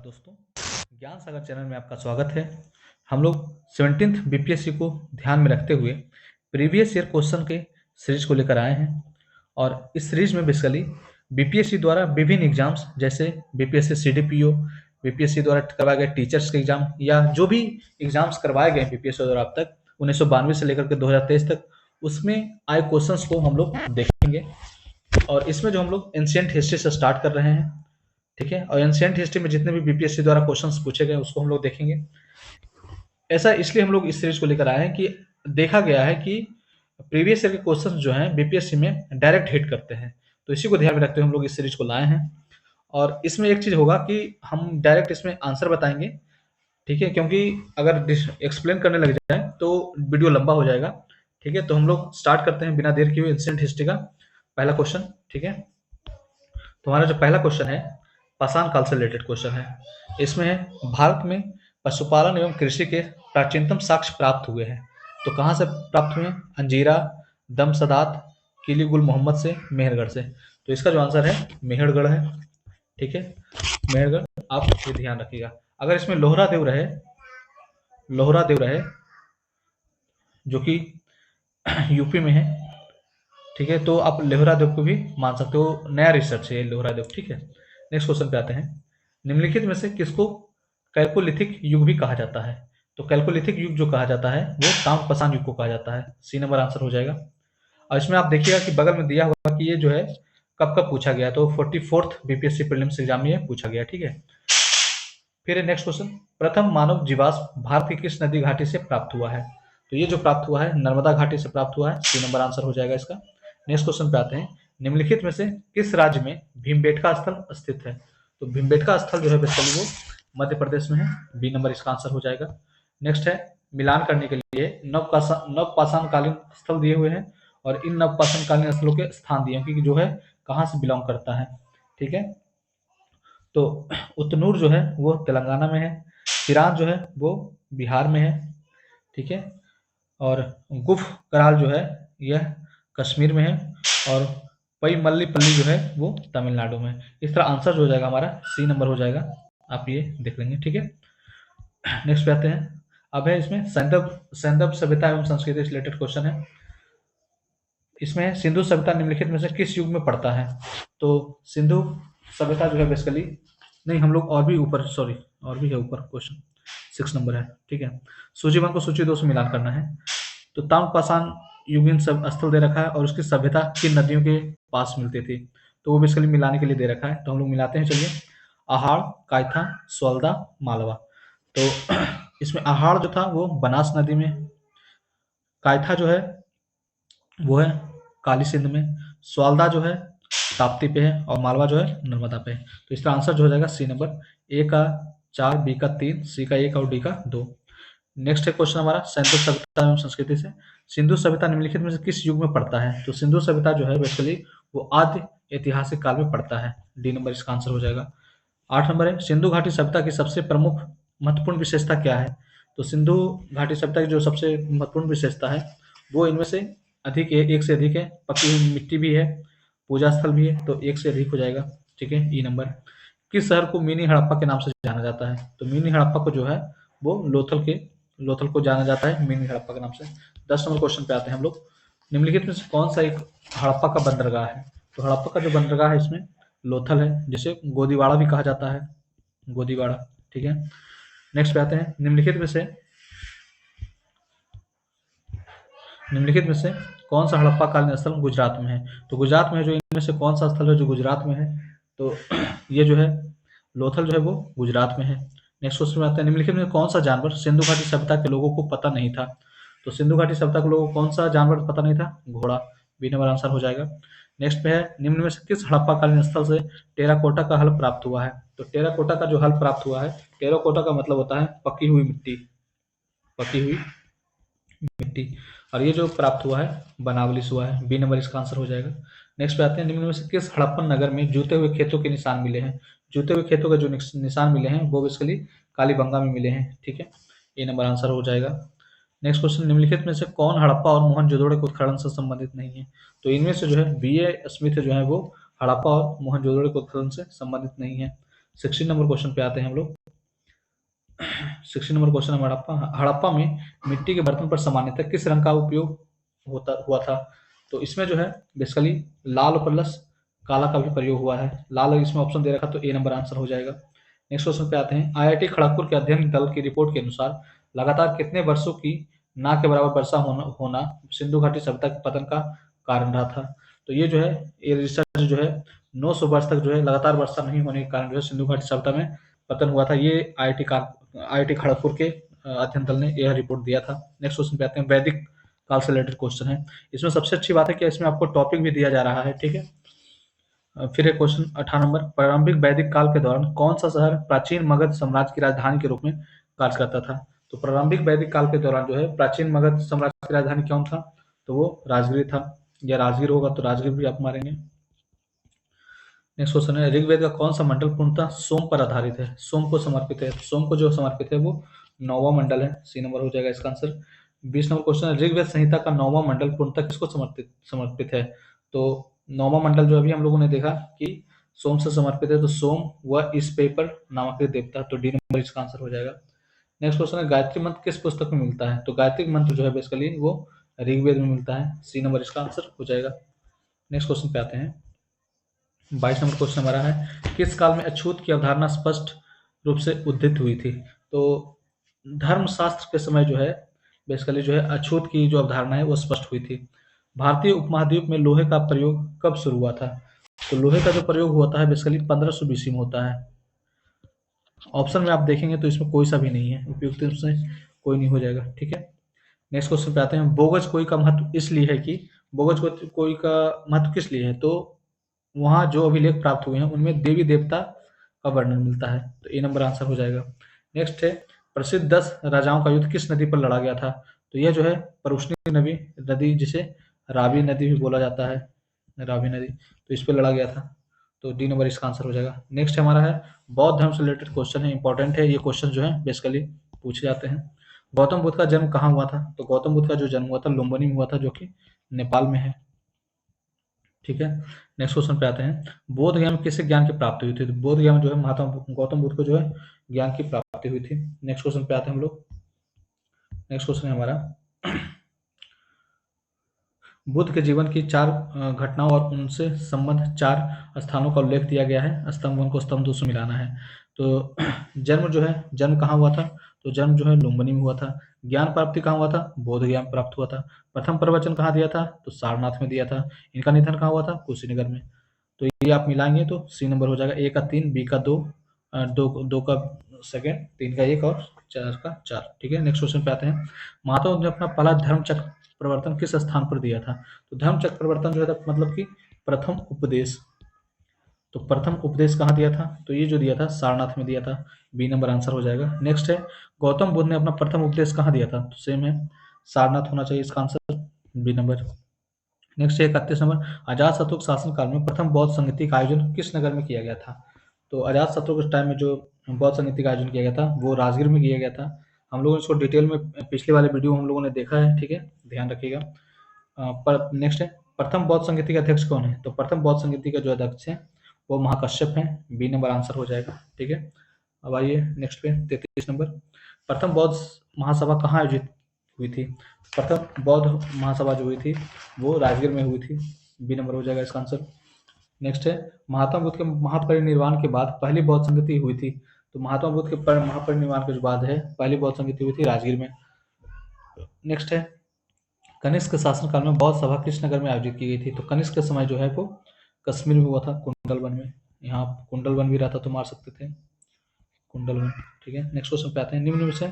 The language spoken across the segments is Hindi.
दोस्तों, ज्ञान सागर चैनल में आपका स्वागत है। हम लोग 17th बीपीएससी को ध्यान में रखते हुए प्रीवियस ईयर क्वेश्चन के सीरीज को लेकर आए हैं और इस सीरीज में बेसिकली बीपीएससी द्वारा विभिन्न एग्जाम्स जैसे बीपीएससी सीडीपीओ, बीपीएससी द्वारा करवाए गए टीचर्स के एग्जाम या जो भी एग्जाम्स करवाए गए बीपीएससी द्वारा अब तक 1992 से लेकर के 2023 तक, उसमें आए क्वेश्चंस को हम लोग देखेंगे। और इसमें जो हम लोग एंशिएंट हिस्ट्री से स्टार्ट कर रहे हैं, ठीक है, और एंशिएंट हिस्ट्री में जितने भी बीपीएससी द्वारा क्वेश्चंस पूछे गए उसको हम लोग देखेंगे। ऐसा इसलिए हम लोग इस सीरीज को लेकर आए हैं कि देखा गया है कि प्रीवियस ईयर के क्वेश्चंस जो हैं बीपीएससी में डायरेक्ट हिट करते हैं, तो इसी को ध्यान में रखते हुए हम लोग इस सीरीज को लाए हैं। और इसमें एक चीज होगा कि हम डायरेक्ट इसमें आंसर बताएंगे, ठीक है, क्योंकि अगर एक्सप्लेन करने लग जाए तो वीडियो लंबा हो जाएगा। ठीक है, तो हम लोग स्टार्ट करते हैं बिना देर किए एंशिएंट हिस्ट्री का पहला क्वेश्चन। ठीक है, तो हमारा जो पहला क्वेश्चन है पाषाण काल से रिलेटेड क्वेश्चन है। इसमें है भारत में पशुपालन एवं कृषि के प्राचीनतम साक्ष्य प्राप्त हुए हैं, तो कहाँ से प्राप्त हुए हैं? अंजीरा, दमसदात, किलीगुल मोहम्मद से, मेहरगढ़ से। तो इसका जो आंसर है मेहरगढ़ है। ठीक है, मेहरगढ़, आप ये ध्यान रखिएगा। अगर इसमें लोहरा देव रहे जो कि यूपी में है, ठीक है, तो आप लोहरा देव को भी मान सकते हो, नया रिसर्च है लोहरा देव। ठीक है, नेक्स्ट क्वेश्चन पे आते हैं। निम्नलिखित में से किसको कैल्कोलिथिक युग भी कहा जाता है? तो कैल्कोलिथिक युग जो कहा जाता है वो ताम्रपाषाण युग को कहा जाता है। सी नंबर आंसर हो जाएगा। और इसमें आप देखिएगा कि बगल में दिया हुआ कि ये जो है कब कब पूछा गया, तो 44th बीपीएससी प्रीलिम्स एग्जाम में पूछा गया। ठीक है, फिर नेक्स्ट क्वेश्चन, प्रथम मानव जीवाश्म भारत की किस नदी घाटी से प्राप्त हुआ है? तो ये जो प्राप्त हुआ है नर्मदा घाटी से प्राप्त हुआ है। सी नंबर आंसर हो जाएगा इसका। नेक्स्ट क्वेश्चन पे आते हैं। निम्नलिखित में से किस राज्य में भीमबेटका स्थल स्थित है? तो भीमबेटका स्थल जो है बेसिकली वो मध्य प्रदेश में है। बी नंबर इसका आंसर हो जाएगा। नेक्स्ट है, मिलान करने के लिए नवपाषाणकालीन स्थल दिए हुए हैं और इन नवपाषाणकालीन स्थलों के स्थान दिए हैं कि जो है कहाँ से बिलोंग करता है। ठीक है, तो उतनूर जो है वो तेलंगाना में है, चिरान जो है वो बिहार में है, ठीक है, और गुफ कराल जो है यह कश्मीर में है, और पईमल्लीपल्ली जो है वो तमिलनाडु में है। इस तरह आंसर जो हो जाएगा हमारा सी नंबर हो जाएगा, आप ये देख लेंगे। ठीक है, नेक्स्ट पे आते हैं। अब है इसमें सैंधव सभ्यता एवं संस्कृति से रिलेटेड क्वेश्चन है। इसमें सिंधु सभ्यता निम्नलिखित में से किस युग में पड़ता है? तो सिंधु सभ्यता जो है बेसिकली, नहीं हम लोग और भी ऊपर, सॉरी और भी है ऊपर क्वेश्चन, 6 नंबर है। ठीक है, सूची 1 को सूची 2 से मिलान करना है। तो ताम्रपाषाण युगीन सब स्थल दे रखा है और उसकी सभ्यता किन नदियों के पास मिलती थी, तो वो बेसिकली मिलाने के लिए दे रखा है, तो हम लोग मिलाते हैं। चलिए, आहाड़, कायथा, स्वल्दा, मालवा। तो इसमें आहाड़ जो था वो बनास नदी में, कायथा जो है वो है काली सिंध में, स्वाल्दा जो है ताप्ती पे है, और मालवा जो है नर्मदा पे है। तो इसका आंसर जो हो जाएगा सी नंबर। ए का 4, बी का 3, सी का 1 और डी का 2। नेक्स्ट है क्वेश्चन हमारा सिंधु सभ्यता एवं संस्कृति से। सिंधु सभ्यता निम्नलिखित में से किस युग में पड़ता है? तो सिंधु सभ्यता जो है बेसिकली वो आद्य ऐतिहासिक काल में पड़ता है। डी नंबर इसका आंसर हो जाएगा। 8 नंबर है, सिंधु घाटी सभ्यता की सबसे प्रमुख महत्वपूर्ण विशेषता क्या है? तो सिंधु घाटी सभ्यता की जो सबसे महत्वपूर्ण विशेषता है वो इनमें से अधिक है, एक से अधिक है, पकी हुई मिट्टी भी है, पूजा स्थल भी है, तो एक से अधिक हो जाएगा। ठीक है, ई नंबर। किस शहर को मिनी हड़प्पा के नाम से जाना जाता है? तो मिनी हड़प्पा को जो है वो लोथल को जाना जाता है मिनी हड़प्पा के नाम से। 10 नंबर क्वेश्चन पे आते हैं हम लोग। निम्नलिखित में से कौन सा एक हड़प्पा का बंदरगाह है? तो हड़प्पा का जो बंदरगाह है इसमें लोथल है, जिसे गोदीवाड़ा भी कहा जाता है, गोदीवाड़ा। ठीक है, नेक्स्ट पे आते हैं। निम्नलिखित में से कौन सा हड़प्पा कालीन स्थल गुजरात में है? तो गुजरात में जो इनमें से कौन सा स्थल है जो गुजरात में है? तो ये जो है लोथल जो है वो गुजरात में है। नेक्स्ट क्वेश्चन में आते हैं। निम्नलिखित में कौन सा जानवर सिंधु घाटी सभ्यता के लोगों को पता नहीं था? तो सिंधु घाटी सभ्यता के लोगों को कौन सा जानवर पता नहीं था? घोड़ा। बी नंबर आंसर हो जाएगा। नेक्स्ट पे है, निम्न में से किस हड़प्पा कालीन स्थल से टेराकोटा का हल प्राप्त हुआ है? तो टेराकोटा का जो हल प्राप्त हुआ है, टेराकोटा का मतलब होता है पकी हुई मिट्टी, पकी हुई मिट्टी, और ये जो प्राप्त हुआ है बनावली से हुआ है। बी नंबर इसका आंसर हो जाएगा। नेक्स्ट पे आते हैं। निम्न में से किस हड़प्पन नगर में जूते हुए खेतों के निशान मिले हैं? जूते हुए खेतों के जो निशान मिले हैं वो बेसिकली कालीबंगा में मिले हैं। ठीक है, ए नंबर आंसर हो जाएगा। नेक्स्ट क्वेश्चन, निम्नलिखित में से कौन हड़प्पा और मोहनजोदड़ो के उत्खनन से संबंधित नहीं है? तो इनमें से जो है बी ए स्मिथ जो है वो हड़प्पा और मोहनजोदड़ो के उत्खनन से संबंधित नहीं है। 16 नंबर क्वेश्चन पे आते हैं हम लोग। 16 नंबर क्वेश्चन है हड़प्पा हड़प्पा में मिट्टी के बर्तन पर सामान्यतः किस रंग का उपयोग होता हुआ था? तो इसमें जो है बेसिकली लाल प्लस काला का भी प्रयोग हुआ है। लाल इसमें ऑप्शन दे रखा तो ए नंबर आंसर हो जाएगा। नेक्स्ट क्वेश्चन पे आते हैं। आईआईटी खड़गपुर के अध्ययन दल की रिपोर्ट के अनुसार लगातार कितने वर्षों की ना के बराबर वर्षा होना सिंधु घाटी सभ्यता के पतन का कारण रहा था? तो ये जो है ये रिसर्च जो है 900 वर्ष तक जो है लगातार वर्षा नहीं होने के कारण जो है सिंधु घाटी सभ्यता में पतन हुआ था। ये आईआईटी खड़गपुर के अध्ययन दल ने यह रिपोर्ट दिया था। नेक्स्ट क्वेश्चन पे आते हैं। वैदिक काल से रिलेटेड क्वेश्चन है। इसमें सबसे अच्छी बात है कि इसमें आपको टॉपिक भी दिया जा रहा है, ठीक है। फिर एक क्वेश्चन 18 नंबर। प्रारंभिक वैदिक काल के दौरान कौन सा शहर प्राचीन मगध साम्राज्य की राजधानी के रूप में कार्य करता था? तो प्रारंभिक वैदिक काल के दौरान जो है प्राचीन मगध साम्राज्य की राजधानी कौन था? तो वो राजगीर था। या राजगीर होगा तो राजगीर भी आप मारेंगे। नेक्स्ट क्वेश्चन है। ऋग्वेद का कौन सा मंडल पूर्णतः सोम पर आधारित है? सोम को समर्पित है। सोम को जो समर्पित है वो 9वां मंडल है। सी नंबर हो जाएगा इसका आंसर। 20 नंबर क्वेश्चन है। ऋग्वेद संहिता का 9वां मंडल पूर्णतः किसको समर्पित समर्पित है? तो 9वां मंडल जो अभी हम लोगों ने देखा कि सोम से समर्पित है, तो सोम व इस पेपर नामक देवता, तो डी नंबर इसका आंसर हो जाएगा। नेक्स्ट क्वेश्चन है। गायत्री मंत्र किस पुस्तक में मिलता है? तो गायत्री मंत्र जो है बेसिकली वो ऋग्वेद में मिलता है। सी नंबर इसका आंसर हो जाएगा। नेक्स्ट क्वेश्चन पे आते हैं। 22 नंबर क्वेश्चन हमारा है। किस काल में अछूत की अवधारणा स्पष्ट रूप से उद्धित हुई थी? तो धर्मशास्त्र के समय जो है बेसिकली जो है अछूत की जो अवधारणा है वो स्पष्ट हुई थी। भारतीय उपमहाद्वीप में लोहे का प्रयोग कब शुरू हुआ था? तो लोहे का जो प्रयोग होता है बेसिकली 1500 बीसी में होता है। ऑप्शन में आप देखेंगे तो इसमें कोई सा भी नहीं है, उपयुक्त से कोई नहीं हो जाएगा, ठीक है। नेक्स्ट क्वेश्चन पे आते हैं। बोगज कोई का महत्व इसलिए है कि बोगज कोई का महत्व किस लिए है? तो वहाँ जो अभिलेख प्राप्त हुए हैं उनमें देवी देवता का वर्णन मिलता है, तो ए नंबर आंसर हो जाएगा। नेक्स्ट है। प्रसिद्ध 10 राजाओं का युद्ध किस नदी पर लड़ा गया था? तो यह जो है परुष्णी नदी जिसे रावी नदी भी बोला जाता है, रावी नदी, तो इस पर लड़ा गया था, तो डी नंबर इसका आंसर हो जाएगा। नेक्स्ट हमारा है बौद्ध धर्म से रिलेटेड क्वेश्चन है, इंपॉर्टेंट है ये क्वेश्चन जो है बेसिकली पूछे जाते हैं। गौतम बुद्ध का जन्म कहाँ हुआ था? तो गौतम बुद्ध का जो जन्म हुआ था लुम्बिनी में हुआ था, जो कि नेपाल में है, ठीक है। नेक्स्ट क्वेश्चन पे आते हैं। बोध गया में किससे ज्ञान की प्राप्ति हुई थी? तो बोध गया में जो है महात्मा गौतम बुद्ध को जो है ज्ञान की प्राप्ति हुई थी। नेक्स्ट क्वेश्चन पे आते हैं हम लोग। नेक्स्ट क्वेश्चन है हमारा। बुद्ध के जीवन की 4 घटनाओं और उनसे संबंध 4 स्थानों का उल्लेख दिया गया है। स्तंभ 1 को स्तंभ 2 से मिलाना है। तो जन्म जो है जन्म कहाँ हुआ था? तो जन्म जो है लुम्बिनी में हुआ था। ज्ञान प्राप्ति कहाँ हुआ था? बोध गया में प्राप्त हुआ था। प्रथम प्रवचन कहाँ दिया था? तो सारनाथ में दिया था। इनका निधन कहाँ हुआ था? कुशीनगर में। तो ये आप मिलाएंगे तो सी नंबर हो जाएगा। ए का 3, बी का 2, दो का सेकेंड, 3 का 1 और 4 का 4, ठीक है। नेक्स्ट क्वेश्चन पे आते हैं। महात्मा बुद्ध ने अपना पहला धर्म चक्र प्रवर्तन किस स्थान पर दिया था? तो धर्म चक्र प्रवर्तन जो है मतलब कि प्रथम उपदेश, तो प्रथम उपदेश कहाँ दिया था? तो ये जो दिया था सारनाथ में दिया था। बी नंबर आंसर हो जाएगा। नेक्स्ट है। गौतम बुद्ध ने अपना प्रथम उपदेश कहाँ दिया था? तो सेम है, सारनाथ होना चाहिए इसका आंसर, बी नंबर। नेक्स्ट है 31 नंबर। अजातशत्रु के शासनकाल में प्रथम बौद्ध संगीति का आयोजन किस नगर में किया गया था? तो अजातशत्रु के टाइम में जो बौद्ध संगीति का आयोजन किया गया था वो राजगीर में किया गया था। हम लोगों ने इसको डिटेल में पिछले वाले वीडियो हम लोगों ने देखा है, ठीक है, ध्यान रखिएगा। पर नेक्स्ट है। प्रथम बौद्ध संगीति के अध्यक्ष कौन है? तो प्रथम बौद्ध संगीति का जो अध्यक्ष है वो महाकश्यप है। बी नंबर आंसर हो जाएगा, ठीक है। अब आइए नेक्स्ट पे 33 नंबर। प्रथम बौद्ध महासभा कहाँ आयोजित हुई थी? प्रथम बौद्ध महासभा जो हुई थी वो राजगीर में हुई थी। बी नंबर हो जाएगा इसका आंसर। नेक्स्ट है। महात्मा बुद्ध के महापरिनिर्वाण के बाद पहली बौद्ध संगीति हुई थी। तो महात्मा बुद्ध के महापरिनिर्वाण के बाद है पहली बौद्ध संगीति हुई थी राजगीर में। नेक्स्ट है। कनिष्क शासनकाल में बौद्ध सभा किस नगर में आयोजित की गई थी? तो कनिष्क के समय जो है वो कश्मीर में हुआ था, कुंडलवन में। यहाँ कुंडलवन भी रहता तो मार सकते थे, कुंडलवन, ठीक है। नेक्स्ट क्वेश्चन पे आते हैं। निम्न में से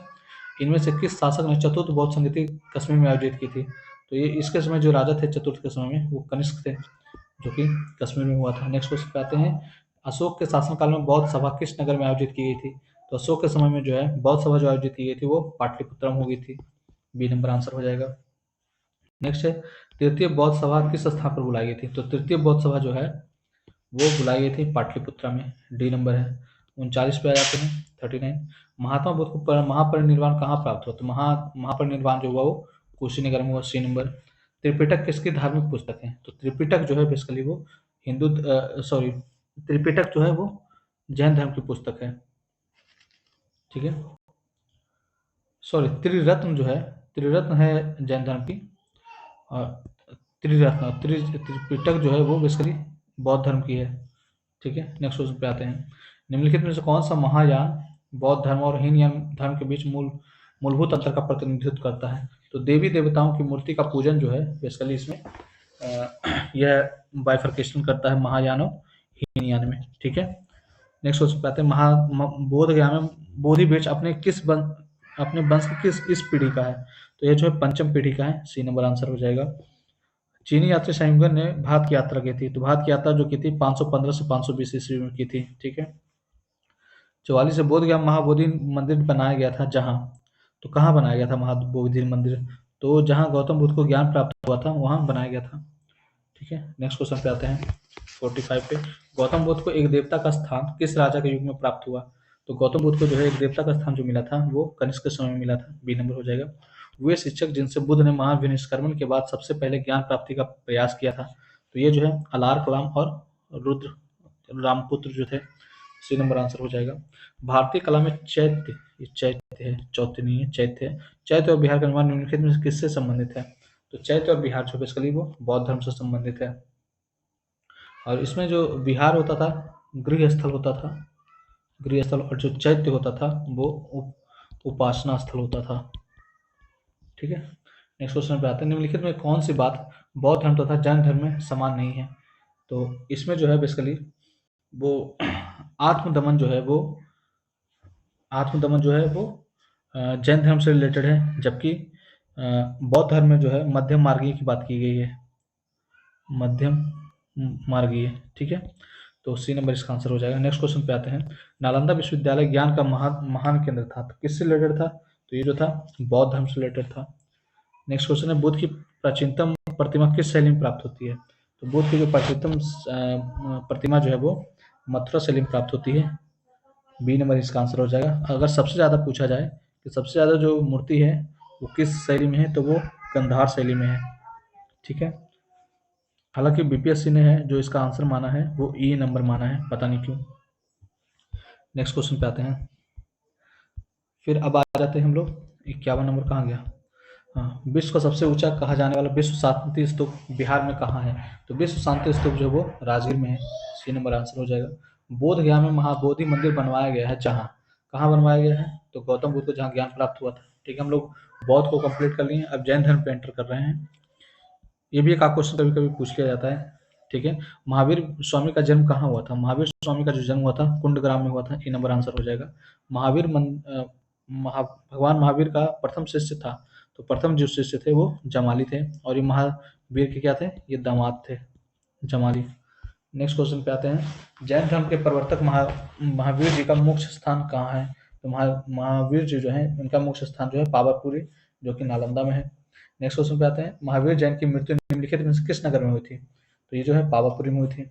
इनमें से किस शासक ने चतुर्थ बौद्ध संगीति कश्मीर में आयोजित की थी? तो ये इसके समय जो राजा थे चतुर्थ के समय में वो कनिष्क थे, जो कि कश्मीर में हुआ था। नेक्स्ट क्वेश्चन पे आते हैं। अशोक के शासनकाल में बौद्ध सभा किस नगर में आयोजित की गई थी? तो अशोक के समय में जो है बौद्ध सभा जो आयोजित की गई थी वो पाटलिपुत्र में हो गई थी। बी नंबर आंसर हो जाएगा। नेक्स्ट है। तृतीय बौद्ध सभा किस स्थान पर बुलाई गई थी? तो तृतीय बौद्ध सभा जो है वो बुलाई गई थी पाटलिपुत्रा में। डी नंबर है। 39 पे आ जाते हैं। 39। महात्मा बुद्ध को महापरिनिर्वाण कहाँ प्राप्त हुआ? तो महापरिनिर्वाण जो हुआ वो कुशीनगर में हुआ। सी नंबर। त्रिपिटक किसकी धार्मिक पुस्तक है? तो त्रिपिटक जो है बेसिकली वो हिंदू सॉरी त्रिपिटक जो है वो जैन धर्म की पुस्तक है, ठीक है। सॉरी, त्रिरत्न जो है, त्रिरत्न है जैन धर्म की, और त्रिरत्न त्रिपिटक जो है वो बेसिकली बौद्ध धर्म की है, ठीक है। नेक्स्ट क्वेश्चन पे आते हैं। निम्नलिखित में से कौन सा महायान बौद्ध धर्म और हीनयान धर्म के बीच मूलभूत अंतर का प्रतिनिधित्व करता है? तो देवी देवताओं की मूर्ति का पूजन जो है बेसिकली इसमें यह बाइफर्केशन करता है महायान और हीनयान में, ठीक है। नेक्स्ट क्वेश्चन पे आते हैं। बोध गया में बोधि वृक्ष अपने वंश की किस इस पीढ़ी का है? तो ये जो है पंचम पीढ़ी का है, सी नंबर आंसर हो जाएगा। चीनी यात्री साइमन ने भारत की यात्रा की थी, तो भारत की यात्रा जो की थी 515 से 520 ईस्वी में की थी, ठीक है। 44 से बोध गया महाबोधि मंदिर बनाया गया था जहाँ, तो कहाँ बनाया गया था महाबोधि मंदिर? तो जहाँ गौतम बुद्ध को ज्ञान प्राप्त हुआ था वहाँ बनाया गया था, ठीक है। नेक्स्ट क्वेश्चन पे आते हैं 45 पे। गौतम बुद्ध को एक देवता का स्थान किस राजा के युग में प्राप्त हुआ? तो गौतम बुद्ध को जो है एक देवता का स्थान जो मिला था वो कनिष्क के समय में मिला था, बी नंबर हो जाएगा। वे शिक्षक जिनसे बुद्ध ने महाविनिष्क्रमण के बाद सबसे पहले ज्ञान प्राप्ति का प्रयास किया था, तो ये जो है अलार कलाम और रुद्र रामपुत्र जो थे, सी नंबर आंसर हो जाएगा। भारतीय कला में चैत्य, ये चैत्य है, चौत्य नहीं है, चैत्य है। चैत्य और बिहार का निर्माण निम्नलिखित में से किससे संबंधित है? तो चैत्य और बिहार जो बेसिकली वो बौद्ध धर्म से संबंधित है। और इसमें जो विहार होता था गृह स्थल होता था, गृह स्थल, और जो चैत्य होता था वो उपासना स्थल होता था, ठीक है। नेक्स्ट क्वेश्चन पे आते हैं। निम्नलिखित में कौन सी बात बौद्ध धर्म तथा जैन धर्म में समान नहीं है? तो इसमें जो है बेसिकली वो आत्मदमन जो है वो जैन धर्म से रिलेटेड है, जबकि बौद्ध धर्म में जो है मध्यम मार्गीय की बात की गई है, मध्यम मार्गीय, ठीक है। तो सी नंबर इसका आंसर हो जाएगा। नेक्स्ट क्वेश्चन पे आते हैं। नालंदा विश्वविद्यालय ज्ञान का महान केंद्र था, तो किससे रिलेटेड था? तो ये जो था बौद्ध धर्म से रिलेटेड था। नेक्स्ट क्वेश्चन है, बुद्ध की प्राचीनतम प्रतिमा किस शैली में प्राप्त होती है? तो बुद्ध की जो प्राचीनतम प्रतिमा जो है वो मथुरा शैली में प्राप्त होती है, बी नंबर इसका आंसर हो जाएगा। अगर सबसे ज़्यादा पूछा जाए कि सबसे ज़्यादा जो मूर्ति है वो किस शैली में है, तो वो गंधार शैली में है, ठीक है। हालांकि बीपीएससी ने है जो इसका आंसर माना है वो ई नंबर माना है, पता नहीं क्यों। नेक्स्ट क्वेश्चन पे आते हैं। फिर अब आ जाते हैं हम लोग 51 नंबर, कहाँ गया? हाँ, विश्व का सबसे ऊंचा कहा जाने वाला विश्व शांति स्तूप बिहार में कहाँ है? तो विश्व शांति स्तूप जो है वो राजगीर में है, सी नंबर आंसर हो जाएगा। बोध गया में महाबोधि मंदिर बनवाया गया है जहाँ, कहाँ बनवाया गया है? तो गौतम बुद्ध को जहाँ ज्ञान प्राप्त हुआ था, ठीक है। हम लोग बौद्ध को कंप्लीट कर लिए, अब जैन धर्म पे एंटर कर रहे हैं। ये भी एक क्वेश्चन कभी कभी पूछ लिया जाता है, ठीक है। महावीर स्वामी का जन्म कहाँ हुआ था? महावीर स्वामी का जो जन्म हुआ था कुंडग्राम में हुआ था, ए नंबर आंसर हो जाएगा। भगवान महावीर का प्रथम शिष्य था, तो प्रथम जो शिष्य थे वो जमाली थे, और ये महावीर के क्या थे? ये दामाद थे, जमाली। नेक्स्ट क्वेश्चन पे आते हैं। जैन धर्म के प्रवर्तक महावीर जी का मुख्य स्थान कहाँ है? तो महावीर जी जो है उनका मुख्य स्थान जो है पावापुरी, जो कि नालंदा में है। नेक्स्ट क्वेश्चन पे आते हैं। महावीर जैन की मृत्यु निम्नलिखित में से किस नगर में हुई थी? तो ये जो है पावापुरी में हुई थी।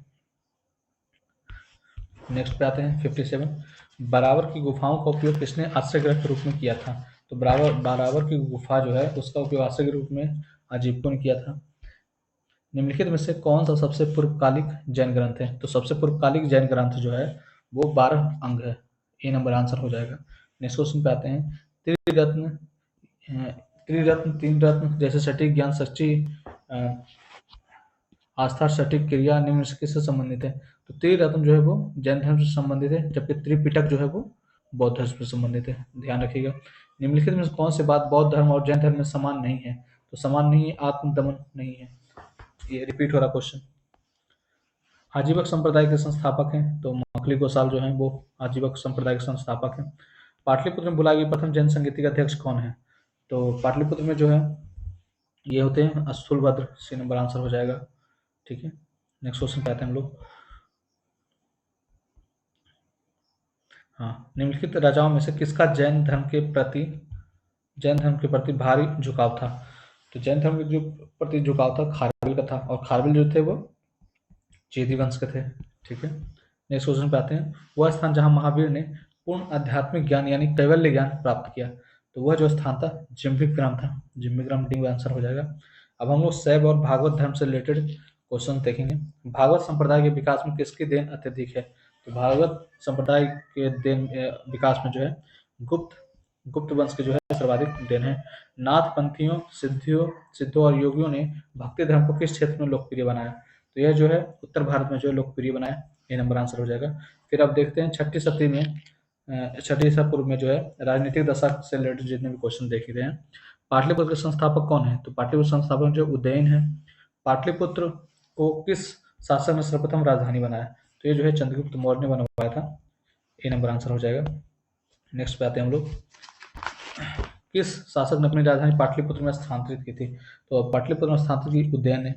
नेक्स्ट पे आते हैं 57। बराबर की गुफाओं का उपयोग किसने आश्रय गृह के रूप में किया था? तो बराबर की गुफा जो है उसका उपयोग आश्रय के रूप में अजीबकों ने किया था। निम्नलिखित में से कौन सा सबसे पूर्वकालिक जैन ग्रंथ है? तो सबसे पूर्वकालिक जैन ग्रंथ जो है वो 12 अंग है, ए नंबर आंसर हो जाएगा। नेक्स्ट क्वेश्चन पे आते हैं। त्रिरत्न तीन रत्न जैसे सटीक ज्ञान, सच्ची आस्था, सटीक क्रिया निम्न से किससे संबंधित है? तो त्रिरत्न जो है वो जैन धर्म से संबंधित है, जबकि त्रिपिटक जो है वो बौद्ध धर्म से संबंधित है, ध्यान रखिएगा। निम्नलिखित में से कौन सी बात बौद्ध धर्म और जैन धर्म में समान नहीं है? तो समान नहीं है, आत्मदमन नहीं है। ये रिपीट हो रहा क्वेश्चन। आजीवक संप्रदाय के संस्थापक हैं, तो मखली गोसाल जो है वो आजीवक संप्रदाय के संस्थापक हैं। पाटलिपुत्र में बुलाई गई प्रथम जैन संगीति का अध्यक्ष कौन है? तो पाटलिपुत्र में जो है ये होते हैं स्थूलभद्र, सी नंबर आंसर हो जाएगा, ठीक है। नेक्स्ट क्वेश्चन पे आते हैं हम लोग। हाँ, निम्नलिखित राजाओं में से किसका जैन धर्म के प्रति भारी झुकाव था? तो जैन धर्म के जो प्रति झुकाव था खारवेल का था, और खारवेल जो थे वो चेदी वंश के थे, ठीक है। नेक्स्ट क्वेश्चन पे आते हैं। वह स्थान जहाँ महावीर ने पूर्ण आध्यात्मिक ज्ञान यानी कैवल्य ज्ञान प्राप्त किया, तो वह जो स्थान था जिम्भिग्राम था, जिम्भिग्राम डी आंसर हो जाएगा। अब हम लोग शैव और भागवत धर्म से रिलेटेड क्वेश्चन देखेंगे। भागवत संप्रदाय के विकास में किसकी देन अत्यधिक है? तो भागवत संप्रदाय के देन विकास में जो है गुप्त गुप्त वंश के जो है सर्वाधिक देन है। नाथ पंथियों, सिद्धों और योगियों ने भक्ति धर्म को किस क्षेत्र में लोकप्रिय बनाया? तो यह जो है उत्तर भारत में जो है लोकप्रिय बनाया। ये नंबर आंसर हो जाएगा। फिर अब देखते हैं छठी सदी में, छठी ईसा पूर्व में जो है राजनीतिक दशा से रिलेटेड जितने भी क्वेश्चन देखे गए हैं। पाटलिपुत्र के संस्थापक कौन है? तो पाटलिपुत्र संस्थापक जो उदयन है। पाटलिपुत्र को किस शासक ने सर्वप्रथम राजधानी बनाया? तो ये जो है चंद्रगुप्त मौर्य ने बनवाया था। ए नंबर आंसर हो जाएगा। नेक्स्ट पे आते हैं हम लोग। किस शासक ने अपनी राजधानी पाटलिपुत्र में स्थानांतरित की थी? तो पाटलिपुत्र में स्थानांतरित की उदयन ने।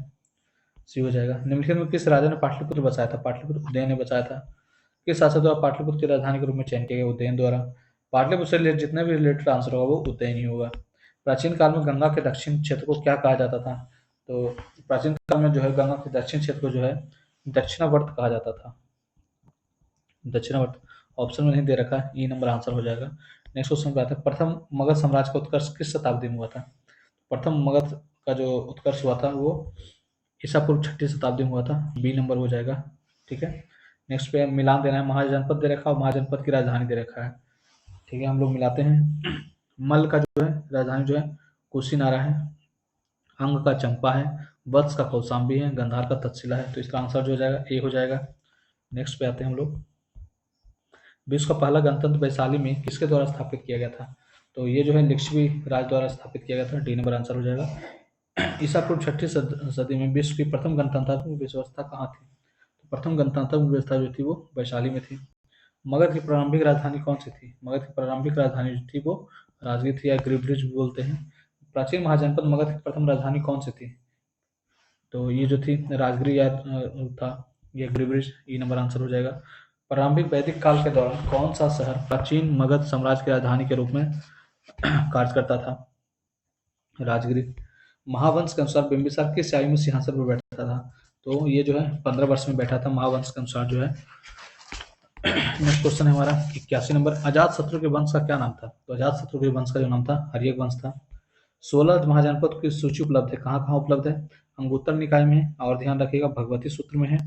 सी हो जाएगा। निम्नलिखित में किस राजा ने पाटलिपुत्र बचाया था? पाटलिपुत्र उदयन ने बचाया था। किस शासक द्वारा पाटलिपुत्र की राजधानी के रूप में चयन किया गया? उदयन द्वारा। पाटलिपुत्र से रिलेटेड जितने भी रिलेटेड आंसर होगा वो उदयन ही होगा। प्राचीन काल में गंगा के दक्षिण क्षेत्र को क्या कहा जाता था? तो प्राचीन काल में जो है गंगा के दक्षिण क्षेत्र को जो है दक्षिणावर्त कहा जाता था। दक्षिणावर्त ऑप्शन में नहीं दे रखा है। ई नंबर आंसर हो जाएगा। नेक्स्ट क्वेश्चन पे आते हैं। प्रथम मगध साम्राज्य का उत्कर्ष किस शताब्दी में हुआ था? प्रथम मगध का जो उत्कर्ष हुआ था वो ईसा पूर्व छठी शताब्दी में हुआ था। बी नंबर हो जाएगा। ठीक है। नेक्स्ट पे मिलान देना है। महाजनपद दे रखा है और महाजनपद की राजधानी दे रखा है। ठीक है, हम लोग मिलाते हैं। मल का जो है राजधानी जो है कुशीनारा है। अंग का चंपा है। वत्स का कौशाम्बी है। गंधार का तक्षशिला है। तो इसका आंसर जो हो जाएगा ए हो जाएगा। नेक्स्ट पे आते हैं हम लोग। विश्व का पहला गणतंत्र वैशाली में किसके द्वारा स्थापित किया गया था? तो ये जो है लिच्छवी राज द्वारा स्थापित किया गया था। डी नंबर आंसर हो जाएगा। ईसा पूर्व छठी सदी में विश्व की प्रथम गणतंत्रात्मक व्यवस्था कहाँ थी? तो प्रथम गणतंत्रात्मक व्यवस्था जो थी वो वैशाली में थी। मगध की प्रारंभिक राजधानी कौन सी थी? मगध की प्रारंभिक राजधानी जो थी वो राजगीर थी या गिरिब्रिज भी बोलते हैं। प्राचीन महाजनपद मगध की प्रथम राजधानी कौन सी थी? तो ये जो थी राजगीर या था ये गिरिब्रिज। ई नंबर आंसर हो जाएगा। प्रारंभिक वैदिक काल के दौरान कौन सा शहर प्राचीन मगध साम्राज्य की राजधानी के रूप में कार्य करता था? राजगीर। महावंश के अनुसार बिंबिसार किस आयु में सिंहासन पर बैठा था? तो ये जो है 15 वर्ष में बैठा था महावंश के अनुसार जो है। नेक्स्ट क्वेश्चन है हमारा 81 नंबर। अजात शत्रु के वंश का क्या नाम था? तो अजात शत्रु के वंश का जो नाम था हर्यक वंश था। 16 महाजनपद की सूची उपलब्ध है। कहाँ कहाँ उपलब्ध है? अंगुत्तर निकाय में है और ध्यान रखिएगा भगवती सूत्र में है।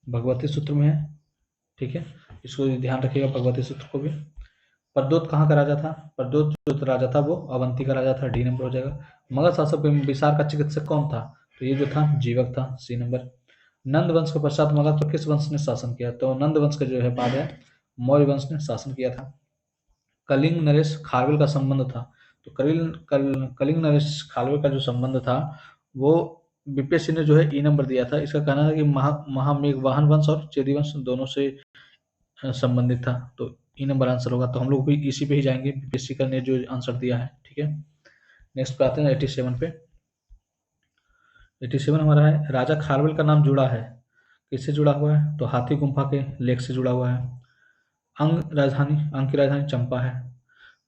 भगवती सूत्र में है। ठीक है, इसको ध्यान रखिएगा भगवती सूत्र को भी। प्रद्योत कहाँ का राजा था? प्रद्योत जो राजा था वो अवंती का राजा था। डी नंबर हो जाएगा। मगध शासक बिंबिसार का चिकित्सक कौन था? तो ये जो था जीवक था। C number. नंद वंश के पश्चात मगध पर किस वंश ने शासन किया? तो नंद वंश का जो है बाद है मौर्य वंश ने शासन किया था। कलिंग नरेश खारवेल का संबंध था। तो कलिंग नरेश खारवेल का जो संबंध था वो बीपीएससी ने जो है ई नंबर दिया था। इसका कहना है कि महामेघवाहन वंश और चेदी वंश दोनों से संबंधित था। तो ई नंबर आंसर होगा। तो हम लोग भी इसी पे ही जाएंगे बीपीएससी का ने जो आंसर दिया है। ठीक है, नेक्स्ट पे आते हैं 87 पे। 87 हमारा है राजा खारवेल का नाम जुड़ा है किससे जुड़ा हुआ है? तो हाथी गुम्फा के लेख से जुड़ा हुआ है। अंग की राजधानी चंपा है।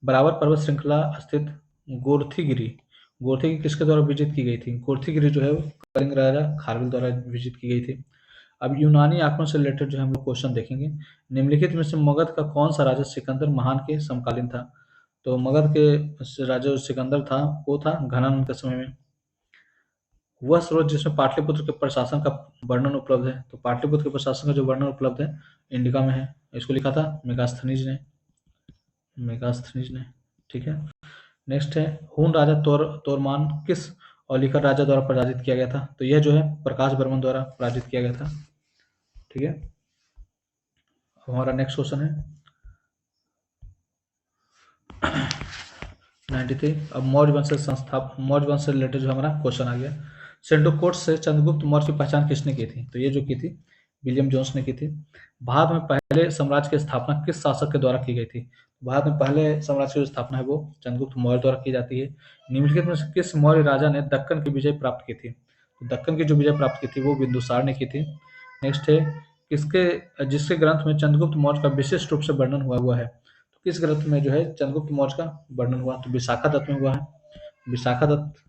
बराबर पर्वत श्रृंखला स्थित गोरथीगिरी गोरथीगिरी किसके द्वारा विजित की गई थी? गोरथीगिरी जो है वो कलिंग राजा खारवेल द्वारा विजित की गई थी। अब यूनानी आंकड़ों से रिलेटेड जो हम लोग क्वेश्चन देखेंगे। निम्नलिखित में से मगध का कौन सा राजा सिकंदर महान के समकालीन था? तो मगध के राजा जो सिकंदर था वो था घनानंद के समय में। वह स्रोत जिसमें पाटलिपुत्र के प्रशासन का वर्णन उपलब्ध है। तो पाटलिपुत्र के प्रशासन का जो वर्णन उपलब्ध है इंडिका में है। इसको लिखा था मेगास्थनीज ने। ठीक है, नेक्स्ट है हून राजा तोरमान किस औलिकर राजा द्वारा पराजित किया गया था? तो यह जो है प्रकाश वर्मन द्वारा पराजित किया गया था। ठीक है, हमारा नेक्स्ट क्वेश्चन है 93। अब मौर्य वंश से रिलेटेड जो हमारा क्वेश्चन आ गया। सेंडोकोट से चंद्रगुप्त मौर्य की पहचान किसने की थी? तो ये जो की थी विलियम जोन्स ने की थी। भारत में पहले साम्राज्य की स्थापना किस शासक के द्वारा की गई थी? भारत में पहले साम्राज्य की जो स्थापना है वो चंद्रगुप्त मौर्य द्वारा की जाती है। निम्नलिखित में से किस मौर्य राजा ने दक्कन की विजय प्राप्त की थी? तो दक्कन की जो विजय प्राप्त की थी वो बिंदुसार ने की थी। नेक्स्ट है जिसके ग्रंथ में चंद्रगुप्त मौर्य का विशिष्ट रूप से वर्णन हुआ है। तो किस ग्रंथ में जो है चंद्रगुप्त मौर्य का वर्णन हुआ? तो विशाखा दत्त में हुआ है। विशाखा दत्त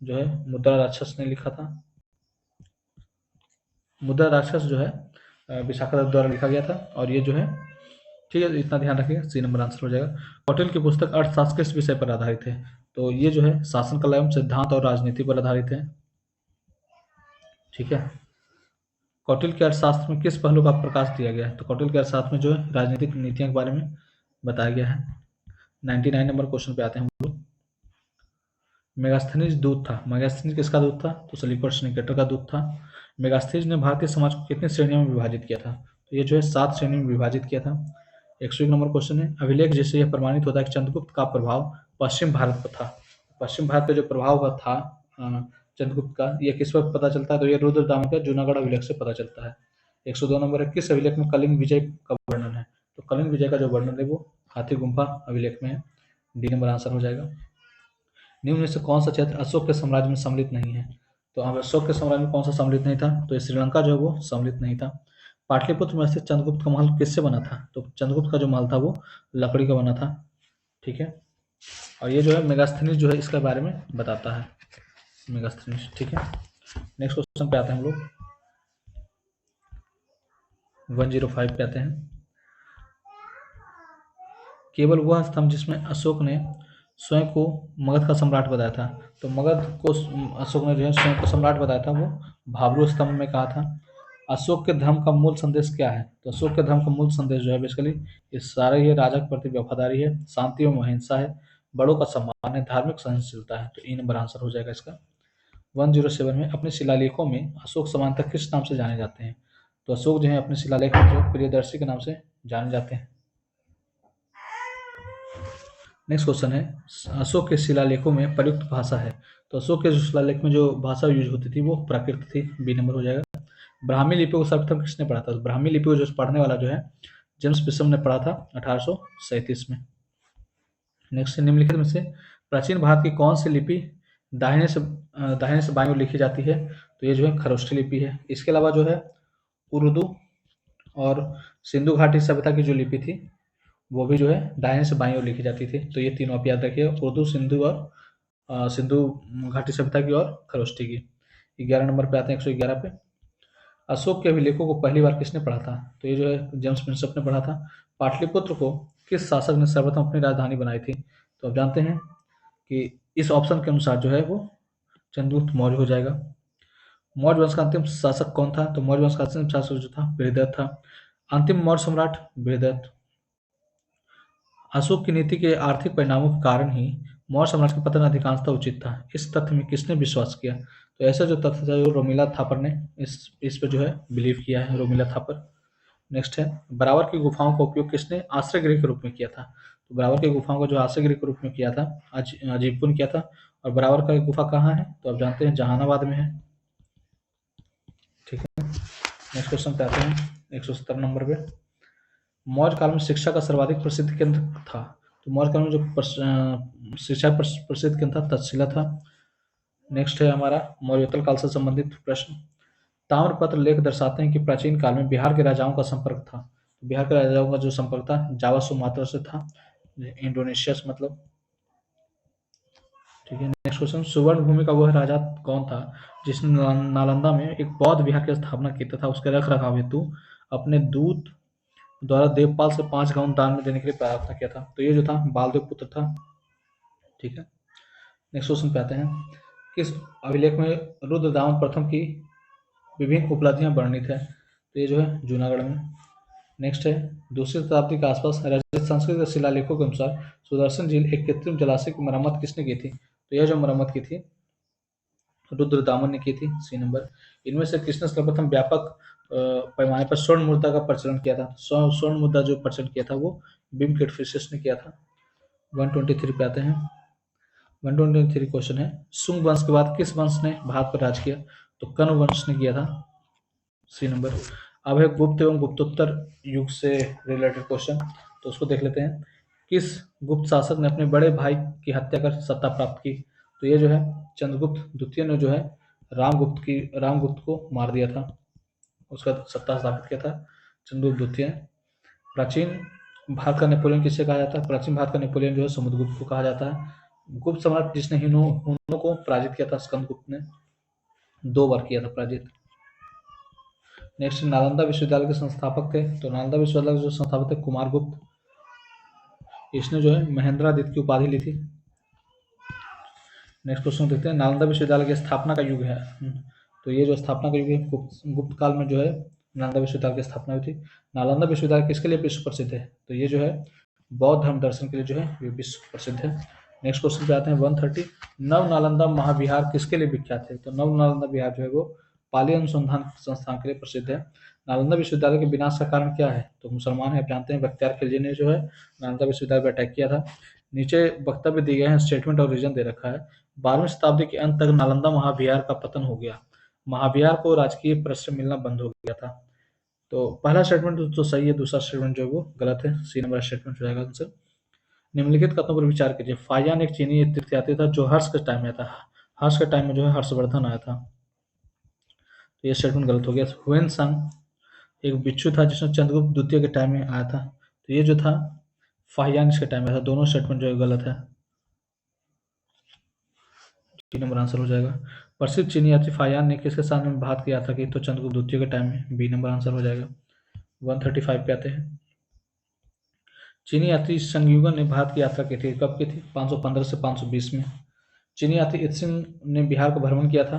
जो है मुद्रा राक्षस ने लिखा था। मुद्रा राक्षस जो है विशाखा दत्त द्वारा लिखा गया था। और ये जो है ठीक है, इतना ध्यान रखिएगा। सी नंबर आंसर हो जाएगा। कौटिल्य की पुस्तक अर्थशास्त्र किस विषय पर आधारित है? तो ये जो है शासन कला एवं सिद्धांत और राजनीति पर आधारित है। ठीक है, कौटिल्य के अर्थशास्त्र में किस पहलू का प्रकाश दिया गया है? तो कौटिल्य के अर्थशास्त्र में जो है राजनीतिक नीतियों के बारे में बताया गया है। 99 नंबर क्वेश्चन पे आते हैं हम लोग। मेगास्थनीज दूत था। मेगास्थनीज किसका दूत था? तो सलीपर्स निकेटर का दूत था। मेगास्थनीज ने भारतीय समाज को कितनी श्रेणियों में विभाजित किया था? तो ये जो है 7 श्रेणी में विभाजित किया था। 101 नंबर क्वेश्चन है, अभिलेख जिससे यह प्रमाणित होता है कि चंद्रगुप्त का प्रभाव पश्चिम भारत पर था। पश्चिम भारत पे जो प्रभाव हुआ था चंद्रगुप्त का, ये किस पर पता चलता है? तो ये रुद्रदामन के जूनागढ़ अभिलेख से पता चलता है। 102 नंबर है, किस अभिलेख में कलिंग विजय का वर्णन है? तो कलिंग विजय का जो वर्णन है वो हाथी गुम्फा अभिलेख में है। डी नंबर आंसर हो जाएगा। निम्न में से कौन सा क्षेत्र अशोक के साम्राज्य में सम्मिलित नहीं है? तो अब अशोक के साम्राज्य में कौन सा सम्मिलित नहीं था? तो ये श्रीलंका जो है वो सम्मिलित नहीं था। पाटलिपुत्र में स्थित चंद्रगुप्त का महल किससे बना था? तो चंद्रगुप्त का जो महल था वो लकड़ी का बना था। ठीक है, और ये जो है मेगास्थनीज जो है इसके बारे में बताता है, मेगास्थनीज। ठीक है, नेक्स्ट क्वेश्चन पे आते हैं हम लोग। 105 पे आते हैं। केवल वह स्तंभ जिसमें अशोक ने स्वयं को मगध का सम्राट बताया था, तो मगध को अशोक ने जो है स्वयं को सम्राट बताया था, वो भाब्रू स्तंभ में कहा था। अशोक के धर्म का मूल संदेश क्या है? तो अशोक के धर्म का मूल संदेश जो है बेसिकली ये सारा ही राजा के प्रति वफादारी है, शांति एवं अहिंसा है, बड़ों का सम्मान है, धार्मिक सहनशीलता है। तो ई नंबर आंसर हो जाएगा इसका। 107 में अपने शिलालेखों में अशोक सामान्यतः किस नाम से जाने जाते हैं? तो अशोक जो है अपने शिलालेख में जो प्रियदर्शी के नाम से जाने जाते हैं। नेक्स्ट क्वेश्चन है, अशोक के शिलालेखों में प्रयुक्त भाषा है। तो अशोक के जो शिलालेख में जो भाषा यूज होती थी वो प्राकृत थी। बी नंबर हो जाएगा। ब्राह्मी लिपि को सर्वप्रथम किसने पढ़ा था? तो ब्राह्मी लिपि को जो पढ़ने वाला जो है जेम्स बिशप ने पढ़ा था 1837 में। नेक्स्ट, निम्नलिखित में से प्राचीन भारत की कौन सी लिपि दाहिने से बाईं ओर लिखी जाती है? तो ये जो है खरोष्ठी लिपि है। इसके अलावा जो है उर्दू और सिंधु घाटी सभ्यता की जो लिपि थी वो भी जो है दाहिने से बाईं ओर लिखी जाती थी। तो ये तीनों आप याद रखिए, उर्दू, सिंधु और सिंधु घाटी सभ्यता की और खरोष्ठी की। 11 नंबर पे आते हैं, 111 पे। अशोक के अभिलेखों को पहली बार किसने पढ़ा था? तो ये जो है जेम्स बिशप ने पढ़ा था। पाटलिपुत्र को किस शासक ने सर्वप्रथम अपनी राजधानी बनाई थी? तो आप जानते हैं कि इस ऑप्शन के अनुसार जो है वो चंद्रगुप्त मौर्य हो जाएगा। मौर्य वंश का अंतिम शासक कौन था? तो मौर्य वंश का अंतिम शासक जो था बृहदत्त था। अंतिम मौर्य सम्राट बृहदत्त। अशोक की नीति के आर्थिक परिणामों के कारण ही मौर्य साम्राज्य का पतन अधिकांशतः उचित था। इस तथ्य में किसने विश्वास किया? तो ऐसा जो तथ्य था जो रोमिला थापर ने इस पे जो है बिलीव किया है, रोमिला थापर। नेक्स्ट है, बराबर की गुफाओं का उपयोग किसने आश्रय गृह के रूप में किया था? तो बराबर की गुफाओं का जो आश्रय गृह के रूप में किया था अजीबपुर किया था। और बराबर का गुफा कहाँ है? तो आप जानते हैं जहानाबाद में है। ठीक है, नेक्स्ट क्वेश्चन पे आते हैं 170 नंबर पे। मौर्य काल में शिक्षा का सर्वाधिक प्रसिद्ध केंद्र था। तो मौर्य काल में जो शिक्षा प्रसिद्ध केंद्र था तक्षशिला था। नेक्स्ट है हमारा मौर्योत्तर काल से संबंधित प्रश्न। ताम्रपत्र लेख दर्शाते हैं कि प्राचीन काल में बिहार के राजाओं का संपर्क था। तो बिहार के राजाओं का जो संपर्क था जावा सुमात्रा से था, इंडोनेशिया से मतलब। ठीक है, नेक्स्ट क्वेश्चन, सुवर्ण भूमि का वह राजा कौन था जिसने नालंदा में एक बौद्ध विहार की स्थापना की तथा उसके रख रखाव हेतु अपने दूत द्वारा देवपाल से 5 गांव दान में देने के लिए प्रार्थना किया था? तो ये जो था बालदेव पुत्र था। ठीक है, नेक्स्ट क्वेश्चन पे आते हैं, किस अभिलेख में रुद्रदामन प्रथम की विभिन्न उपलब्धियां वर्णित है? तो ये जो है जूनागढ़ में। नेक्स्ट है, दूसरी शताब्दी के आसपास रचित संस्कृत शिलालेखों के अनुसार सुदर्शन झील एक कृत्रिम जलाशय की मरम्मत किसने की थी? तो यह जो मरम्मत की थी रुद्रदामन ने की थी। C number. इनमें से किसने सर्वप्रथम व्यापक पैमाने पर स्वर्ण मुद्रा का प्रचलन किया था? स्वर्ण मुद्रा जो प्रचलन किया था वो बिम केटफिशियस ने किया था। 123 पे आते हैं। 123 क्वेश्चन है, सुंग वंश के बाद किस वंश ने भारत पर राज किया? तो कण्व वंश ने किया था। C number. अब है गुप्त एवं गुप्तोत्तर युग से रिलेटेड क्वेश्चन, तो उसको देख लेते हैं। किस गुप्त शासक ने अपने बड़े भाई की हत्या कर सत्ता प्राप्त की? तो ये जो है चंद्रगुप्त द्वितीय ने जो है रामगुप्त को मार दिया था, उसका सत्ता स्थापित किया था चंद्रगुप्त द्वितीय। प्राचीन भारत का नेपोलियन किसे कहा जाता है? प्राचीन भारत का नेपोलियन जो है समुद्रगुप्त को कहा जाता है। गुप्त सम्राट जिसने हुनों को पराजित किया था, स्कंदगुप्त ने 2 बार किया था पराजित। नेक्स्ट, नालंदा विश्वविद्यालय के संस्थापक थे। तो नालंदा विश्वविद्यालय के जो संस्थापक थे कुमारगुप्त, इसने जो है महेंद्रादित्य की उपाधि ली थी। नेक्स्ट क्वेश्चन देखते हैं, नालंदा विश्वविद्यालय की स्थापना का युग है। तो ये जो स्थापना की गई गुप्त काल में जो है नालंदा विश्वविद्यालय की स्थापना हुई थी। नालंदा विश्वविद्यालय किसके लिए विश्व प्रसिद्ध है? तो ये जो है बौद्ध धर्म दर्शन के लिए जो है ये विश्व प्रसिद्ध है। नेक्स्ट क्वेश्चन पे आते हैं 130। नव नालंदा महाविहार किसके लिए विख्यात है? तो नव नालंदा विहार जो है वो पाली अनुसंधान संस्थान के लिए प्रसिद्ध है। नालंदा विश्वविद्यालय के विनाश का कारण क्या है? तो मुसलमान है, आप जानते हैं बख्तियार खिलजी ने जो है नालंदा विश्वविद्यालय पर अटैक किया था। नीचे वक्तव्य दिए गए हैं, स्टेटमेंट और रीजन दे रखा है। 12वीं शताब्दी के अंत तक नालंदा महाविहार का पतन हो गया। महाविहार को राजकीय प्रश्रय मिलना बंद हो गया था। तो पहला स्टेटमेंट तो सही है, दूसरा स्टेटमेंट जो है वो गलत है। सी नंबर स्टेटमेंट हो जाएगा आंसर। निम्नलिखित कथनों पर विचार कीजिए। फाहियान एक चीनी तीर्थयात्री था जो हर्ष के टाइम में था। हर्ष के टाइम में जो है हर्षवर्धन आया था, तो ये स्टेटमेंट गलत हो गया। हुएन सांग एक बिच्छू था जिसने चंद्रगुप्त द्वितीय के टाइम में आया था, तो ये जो था फाहियान इसके टाइम में था। दोनों स्टेटमेंट जो है गलत है। 3 नंबर आंसर हो जाएगा। प्रसिद्ध चीनी यात्री फाहियान ने किसके साथ में भारत की यात्रा की? तो चंद्रगुप्त द्वितीय के टाइम में। बी नंबर आंसर हो जाएगा। 135 पे आते हैं। चीनी यात्री संगयुगन ने भारत की यात्रा की थी, कब की थी? 515 से 520 में। चीनी यात्री इत्सिंग ने बिहार का भ्रमण किया था,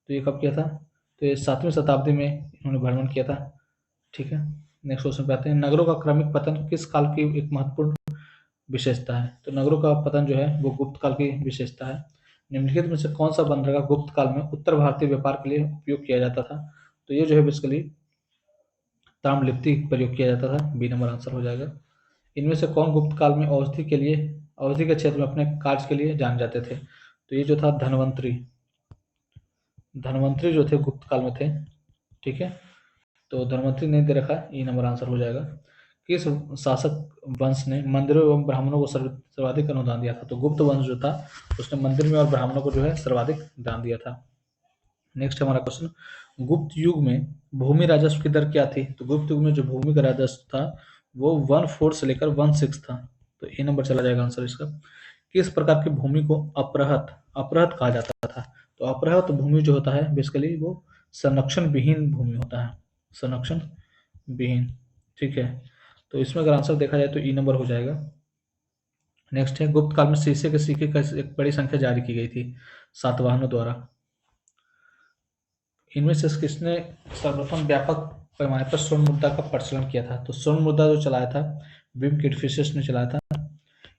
तो ये कब किया था? तो ये 7वीं शताब्दी में इन्होंने भ्रमण किया था। ठीक है, नेक्स्ट क्वेश्चन पे आते हैं। नगरों का क्रमिक पतन किस काल की एक महत्वपूर्ण विशेषता है? तो नगरों का पतन जो है वो गुप्त काल की विशेषता है। निम्नलिखित में से कौन सा बंदरगाह गुप्त काल में उत्तर भारतीय व्यापार के लिए उपयोग किया जाता था? तो ये जो है बेसिकली ताम्रलिप्ति प्रयोग किया जाता था। बी नंबर आंसर हो जाएगा। इनमें से कौन गुप्त काल में अवधि के क्षेत्र में अपने कार्य के लिए जाने जाते थे? तो ये जो था धनवंतरी जो थे गुप्त काल में थे। ठीक है, तो धनवंतरी नहीं दे रखा, ई नंबर आंसर हो जाएगा। किस शासक वंश ने मंदिरों एवं ब्राह्मणों को सर्वाधिक अनुदान दिया था? तो गुप्त वंश जो था उसने मंदिर में और ब्राह्मणों को जो है सर्वाधिक दान दिया था। नेक्स्ट हमारा क्वेश्चन, गुप्त युग में भूमि राजस्व की दर क्या थी? तो गुप्त युग में जो भूमि का राजस्व था वो 1/4 से लेकर 1/6 था, तो ए नंबर चला जाएगा आंसर इसका। किस प्रकार की भूमि को अपरहत कहा जाता था? तो अपरहत भूमि जो होता है बेसिकली वो संरक्षण विहीन भूमि होता है, संरक्षण विहीन। ठीक है, तो इसमें अगर आंसर देखा जाए तो ई नंबर हो जाएगा। नेक्स्ट है, गुप्त काल में शीशे के सिक्के का एक बड़ी संख्या जारी की गई थी सातवाहनों द्वारा। इनमें से किसने सर्वप्रथम व्यापक पैमाने पर स्वर्ण मुद्रा का प्रचलन किया था? तो स्वर्ण मुद्रा जो चलाया था विम किडफिशिस ने चलाया था।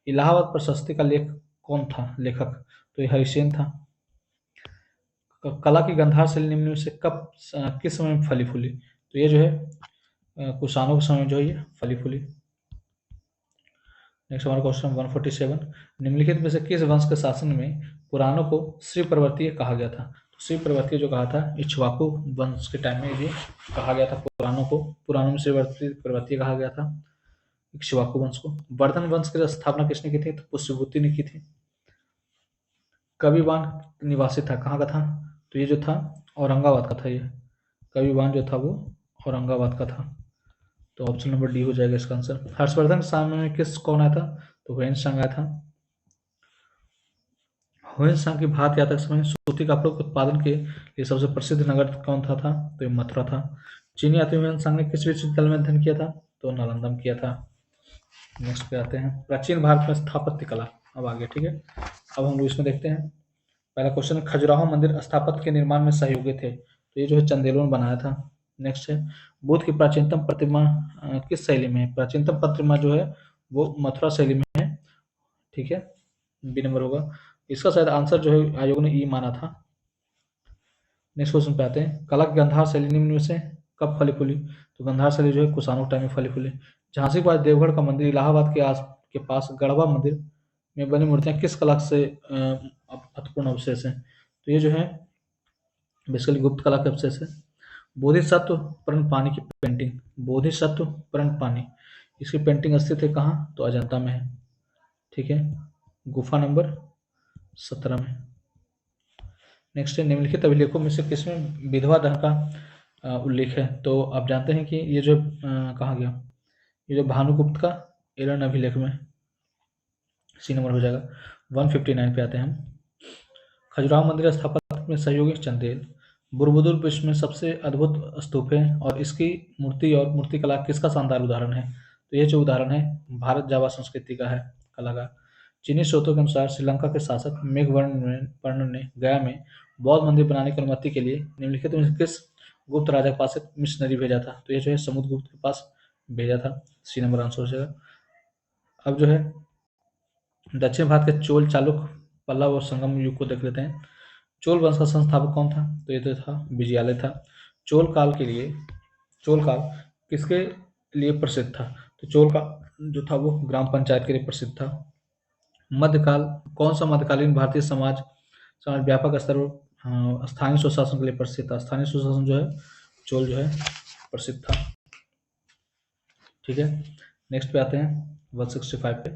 इलाहाबाद प्रशस्ति का लेखक? तो ये हरिसेन था। कला की गंधार शैली निम्न में से किस समय में फली फूली? तो ये जो है कुषाणों के समय जो है ये फली फूली। नेक्स्ट हमारा क्वेश्चन 147। निम्नलिखित में से किस वंश के शासन में पुराणों को श्री पर्वतीय कहा गया था? तो श्री पर्वतीय जो कहा था इक्ष्वाकु वंश के टाइम में ये कहा गया था पुराणों में श्री पर्वतीय कहा गया था इक्ष्वाकु वंश को। वर्धन वंश की स्थापना किसने की थी? तो पुष्यभूति ने की थी। कविवान निवासी था, कहाँ का था? तो ये जो था औरंगाबाद का था। ये कविवान जो था वो औरंगाबाद का था, तो ऑप्शन नंबर डी हो जाएगा इसका आंसर। हर्षवर्धन के सामने में कौन आया था? तो हुएन सांग आया था। हुएन सांग की भारत यात्रा के समय सूती कपड़ों के उत्पादन के लिए सबसे प्रसिद्ध नगर कौन था? तो ये मथुरा था। चीनी यात्री हुएन सांग ने किस विश्वविद्यालय में अध्ययन किया था? तो नालंदा में किया था। नेक्स्ट पे आते हैं, प्राचीन भारत में स्थापत्य कला। अब आगे ठीक है, अब हम लोग इसमें देखते हैं। पहला क्वेश्चन, खजुराहो मंदिर स्थापत्य के निर्माण में सहयोगी थे? तो ये जो है चंदेलों ने बनाया था। नेक्स्ट है, बुद्ध की प्राचीनतम प्रतिमा किस शैली में है? प्राचीनतम प्रतिमा जो है वो मथुरा शैली में है। ठीक है, बी नंबर होगा इसका। शायद आंसर जो है आयोग ने ई माना था। नेक्स्ट क्वेश्चन पे आते हैं, कला की गंधार शैली निम्न में से कब फली फूली? तो गंधार शैली जो है कुषाणों टाइम में फली फूली। झांसी के बाद देवगढ़ का मंदिर, इलाहाबाद के पास गढ़वा मंदिर में बनी मूर्तियां किस कला से महत्वपूर्ण अवशेष हैं? तो ये जो है बेसिकली गुप्त कला के अवशेष है। बोधिसत्व प्रण पानी की पेंटिंग, बोधिसत्व प्रण पानी, इसकी पेंटिंग स्थित है कहाँ? तो अजंता में है। ठीक है, गुफा नंबर 17 में। नेक्स्ट है, निम्नलिखित अभिलेखों में से किसमें विधवा दहन का उल्लेख है? तो आप जानते हैं कि ये जो कहाँ गया, ये जो भानुगुप्त का एरन अभिलेख में, सी नंबर हो जाएगा। 159 पे आते हैं हम। खजुराहो मंदिर स्थापत्य में सहयोगी चंदेल। बुरबुदुर विश्व में सबसे अद्भुत स्तूप है और इसकी मूर्ति और मूर्तिकला किसका शानदार उदाहरण है? तो ये जो उदाहरण है भारत जावा संस्कृति का है, कला का। चीनी स्रोतों के अनुसार श्रीलंका के शासक मेघवर्ण ने गया में बौद्ध मंदिर बनाने की अनुमति के लिए निम्नलिखित में से किस गुप्त राजा के पास एक मिशनरी भेजा था? तो ये जो है समुद्रगुप्त के पास भेजा था। सी नंबर आंसर हो जाएगा। अब जो है दक्षिण भारत के चोल, चालुक, पल्लव और संगम युग को देख लेते हैं। चोल वंश का संस्थापक कौन था? तो ये तो था विजयालय था। चोल काल के लिए चोल काल किसके लिए प्रसिद्ध था? तो चोल काल जो था वो ग्राम पंचायत के लिए प्रसिद्ध था। मध्यकाल कौन सा मध्यकालीन भारतीय समाज समाज व्यापक स्तर पर स्थानीय स्वशासन के लिए प्रसिद्ध था? स्थानीय स्वशासन जो है चोल जो है प्रसिद्ध था। ठीक है, नेक्स्ट पे आते हैं 165 पे।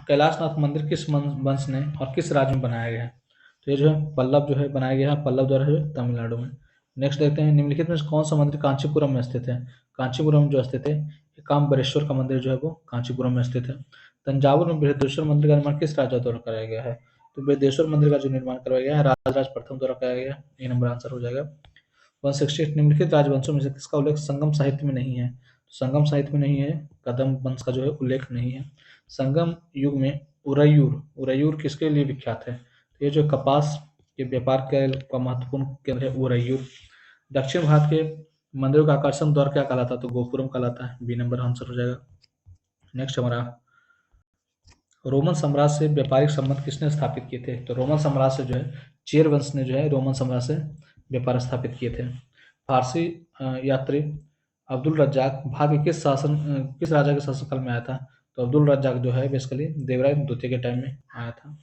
कैलाशनाथ मंदिर किस वंश ने और किस राज्य में बनाया गया है? तो ये जो है पल्लव जो है बनाया गया है, पल्लव द्वारा जो है तमिलनाडु में। नेक्स्ट देखते हैं निम्नलिखित में से कौन सा मंदिर कांचीपुरम में स्थित है? कांचीपुरम में जो स्थित है एकाम्बरेश्वर का मंदिर जो है वो कांचीपुरम में स्थित है। तंजावुर में बृहदेश्वर मंदिर का निर्माण किस राजा द्वारा कराया गया है? तो बृहदेश्वर मंदिर का जो निर्माण करवाया गया है राजराज प्रथम द्वारा कराया गया है। ये नंबर आंसर हो जाएगा। 168 निम्नलिखित राजवंशों में से किसका उल्लेख संगम साहित्य में नहीं है? संगम साहित्य में नहीं है, कदम वंश का जो है उल्लेख नहीं है। संगम युग में उरैयूर उरैयूर किसके लिए विख्यात है? तो ये जो कपास के व्यापार का महत्वपूर्ण केंद्र है उरैयूर। दक्षिण भारत के मंदिरों का आकर्षण द्वार क्या कहलाता है? तो गोपुरम कहलाता है। बी नंबर आंसर हो जाएगा। नेक्स्ट हमारा रोमन साम्राज्य से व्यापारिक संबंध किसने स्थापित किए थे? तो रोमन साम्राज्य से जो है चेर वंश ने जो है रोमन साम्राज्य से व्यापार स्थापित किए थे। फारसी यात्री अब्दुल रज्जाक भारत के किस राजा के शासनकाल में आया था? तो अब्दुल रज्जाक जो है बेसिकली देवराय द्वितीय के टाइम में आया था।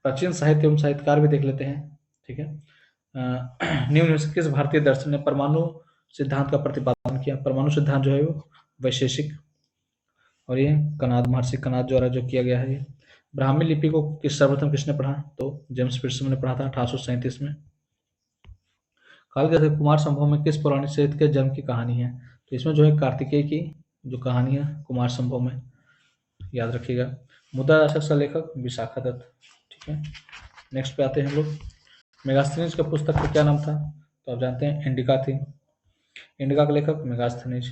प्राचीन साहित्य एवं साहित्यकार भी देख लेते हैं। ठीक है, निम्न में से किस भारतीय दर्शन ने परमाणु सिद्धांत का प्रतिपादन किया? परमाणु सिद्धांत जो है वो वैशेषिक, और ये कनाद महर्षि कनाद द्वारा जो किया गया है। ये ब्राह्मी लिपि को सर्वप्रथम किसने पढ़ा? तो जेम्स पियर्सन ने पढ़ा था 1837 में। कालिदास के कुमार संभव में किस पौराणिक चरित्र के जन्म की कहानी है? तो इसमें जो है कार्तिकेय की जो कहानी है कुमार संभव में, याद रखिएगा। मुद्रा राक्षस का लेखक विशाखा दत्त। ठीक है, नेक्स्ट पे आते हैं हम लोग। मेगास्थनीज का पुस्तक का क्या नाम था? तो आप जानते हैं इंडिका थी। इंडिका का लेखक मेगास्थनीज।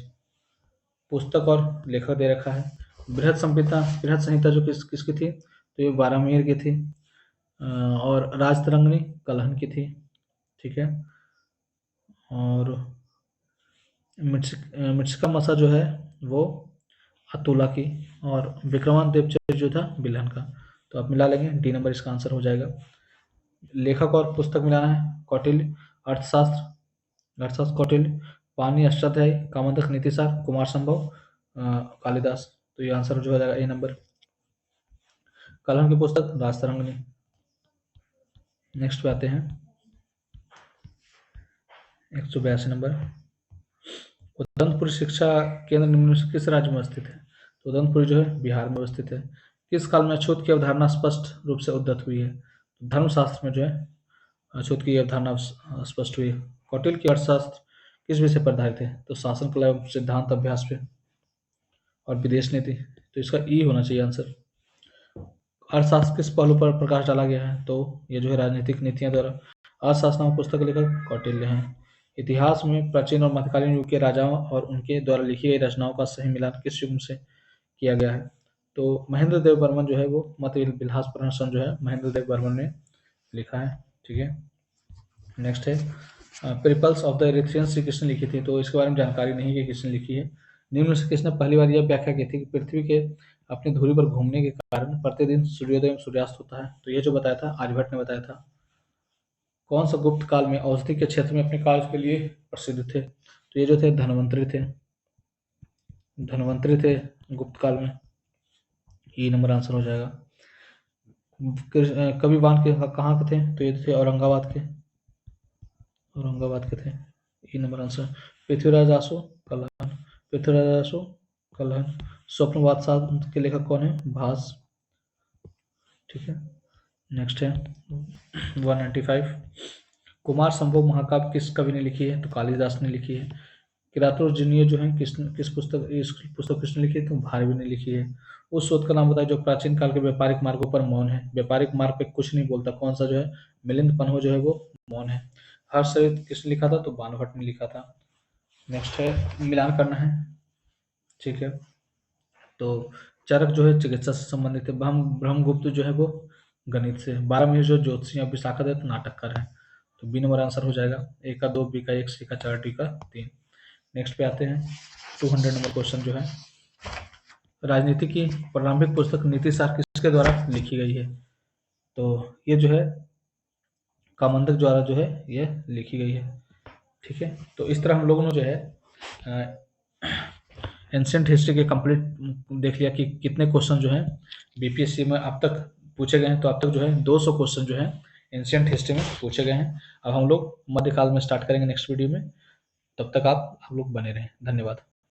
पुस्तक और लेखक दे रखा है। बृहद संहिता जो किसकी थी? तो ये बारामीर की थी। और राजतरंगिणी कलहन की थी। ठीक है, और मृच्छका मसा जो है वो अतुला की, और विक्रमादित्य देवचर्य जो था बिल्हन का। तो आप मिला लेंगे, डी नंबर इसका आंसर हो जाएगा। लेखक और पुस्तक मिलाना है। कौटिल्य अर्थशास्त्र कौटिल्य, पाणिनि अष्टाध्यायी, कामोदक नीतिसार, कुमार संभव, कालिदास। तो ये आंसर जो हो जाएगा ए नंबर। कलहन की पुस्तक राजतरंगिणी। नेक्स्ट पे आते हैं 182 नंबर। उदंतपुर शिक्षा केंद्र निम्न में से किस राज्य में स्थित है? तो उदंतपुर जो है बिहार में स्थित है। किस काल में अछूत की अवधारणा स्पष्ट रूप से उद्धत हुई है? धर्मशास्त्र में जो है अछूत की अवधारणा स्पष्ट हुई है। कौटिल्य की अर्थशास्त्र किस विषय पर आधारित है? तो शासन कला एवं सिद्धांत अभ्यास पे, और विदेश नीति। तो इसका ई होना चाहिए आंसर। अर्थशास्त्र किस पहलू पर प्रकाश डाला गया है? तो ये जो है राजनीतिक नीतियां द्वारा। अर्थशास्त्र नामक पुस्तक के लेखक कौटिल्य हैं। इतिहास में प्राचीन और मध्यकालीन युग के राजाओं और उनके द्वारा लिखी गई रचनाओं का सही मिलान किस युग से किया गया है? तो महेंद्र देव बर्मन जो है वो मत विलास प्रहसन जो है महेंद्र देव बर्मन ने लिखा है। ठीक है, नेक्स्ट है peoples of the Erythraean sea किसने लिखी थी? तो इसके बारे में जानकारी नहीं है कि किसने लिखी है। निम्न में से किसने पहली बार यह व्याख्या की थी कि पृथ्वी के अपनी धुरी पर घूमने के कारण प्रतिदिन सूर्योदय एवं सूर्यास्त होता है? तो ये जो बताया था आर्यभट्ट ने बताया था। कौन सा गुप्त काल में औषधि के क्षेत्र में अपने कार्य के लिए प्रसिद्ध थे? तो ये जो थे धनवंतरी थे। धनवंतरी थे गुप्त काल में। ई नंबर आंसर हो जाएगा। कवि बाण के कहाँ के थे? तो ये थे औरंगाबाद के थे। ई नंबर आंसर। पृथ्वीराज आसु कलहन। पृथ्वीराज आसु कलहन। स्वप्न बादशाह के लेखक कौन है? भास। ठीक है, नेक्स्ट है 195। कुमार संभव महाकाव्य किस कवि ने लिखी है? तो कालिदास ने लिखी है। किरातोर्जुनीय जो है किस पुस्तक किसने लिखी है? तो भारवी ने लिखी है। उस शोध का नाम बताए जो प्राचीन काल के व्यापारिक मार्गों पर मौन है। व्यापारिक मार्ग पे कुछ नहीं बोलता, कौन सा जो है? मिलिंद पन्हो जो है वो मौन है। हर्षचरित किसने लिखा था? तो बाणभट्ट ने लिखा था। नेक्स्ट है मिलान करना है। ठीक है, तो चरक जो है चिकित्सा से संबंधित है। ब्रह्मगुप्त जो है वो गणित से। 12 जो ज्योतिषी और विशाखा दत्त नाटककार हैं। तो बी नंबर आंसर हो जाएगा। ए का 2, बी का 1, सी का 4, डी का 3। नेक्स्ट पे आते हैं 200 नंबर क्वेश्चन जो है, राजनीति की प्रारंभिक पुस्तक नीति सार किसके द्वारा लिखी गई है? तो ये जो है कामंदक द्वारा जो है ये लिखी गई है। ठीक है, तो इस तरह हम लोगों ने जो है एंशियंट हिस्ट्री के कंप्लीट देख लिया कि कितने क्वेश्चन जो हैं बीपीएससी में अब तक पूछे गए हैं। तो अब तक जो है 200 क्वेश्चन जो है एंशियंट हिस्ट्री में पूछे गए हैं। अब हम लोग मध्यकाल में स्टार्ट करेंगे नेक्स्ट वीडियो में। तब तक आप लोग बने रहें। धन्यवाद।